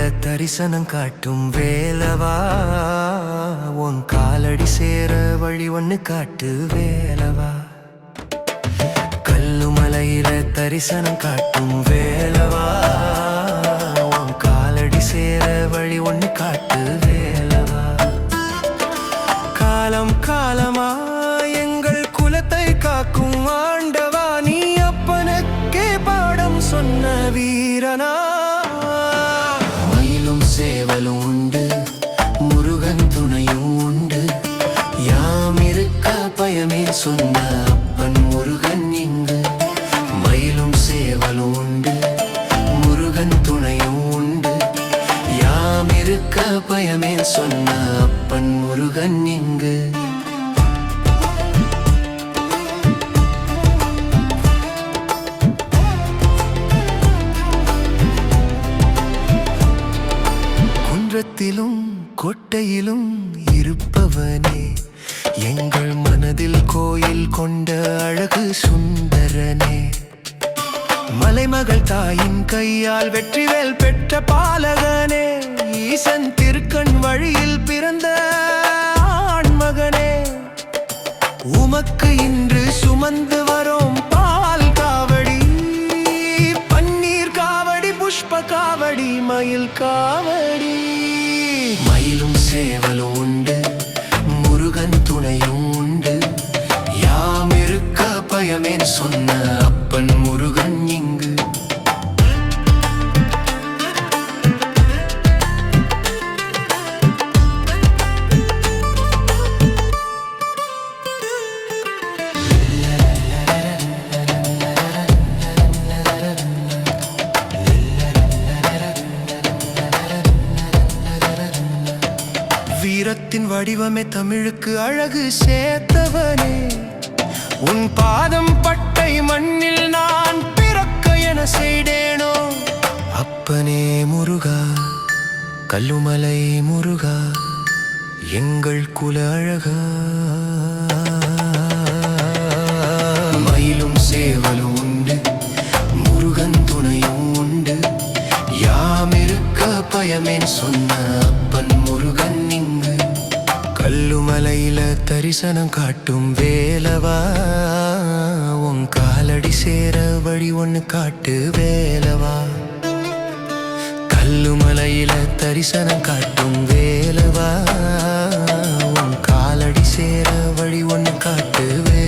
தரிசனம் காட்டும் வேலவா, உன் காலடி சேர வழி ஒண்ணு காட்டு வேலவா. கல்லுமலையில தரிசனம் காட்டும் வேலவா, உன் காலடி சேர வழி ஒண்ணு காட்டு வேலவா. காலம் காலமா எங்கள் குலத்தை காக்கும் ஆண்டவா, நீ அப்பனுக்கே பாடம் சொன்ன வீரனா. சேவலும் உண்டு, முருகன் துணையும் உண்டு, யாம் இருக்க பயமே சொன்ன அப்பன் முருகன் இங்கு. மயிலும் சேவலும் உண்டு, முருகன் துணையும் உண்டு, யாம் இருக்க பயமே சொன்ன அப்பன் முருகன் இங்கு. குன்றத்திலும் கோட்டையிலும் இருப்பவனே, எங்கள் மனதில் கோயில் கொண்ட அழகு சுந்தரனே. மலைமகள் தாயின் கையால் வெற்றிவேல் பெற்ற பாலகனே, ஈசன் திருக்கண் வழியில் பிறந்த ஆண்மகனே. உமக்கு இன்று சுமந்து வரோம் பால் காவடி, பன்னீர் காவடி, புஷ்ப காவடி, மயில் காவடி. மயிலும் சேவலும் உண்டு, முருகன் துணையும் உண்டு, யாம் இருக்க பயமேன் சொன்ன அப்பன் முருகன் இங்கு. வீரத்தின் வடிவமே தமிழுக்கு அழகு சேர்த்தவனே, உன் பாதம் பட்டை மண்ணில் நான் பிறக்க என செய்தேனோ. அப்பனே முருகா, கல்லுமலை முருகா, எங்கள் குல அழகா. மயிலும் சேவலும் உண்டு, முருகன் துணையும் உண்டு, யாம் இருக்க பயமேன் சொன்ன அப்பன் முருகன் இங்கு. கல்லுமலையில தரிசனம் காட்டும் வேலவா, உன் காலடி சேர வழி ஒண்ணு காட்டு வேலவா. கல்லுமலையில தரிசனம் காட்டும் வேலவா, உன் காலடி சேர வழி ஒண்ணு காட்டு வேலவா.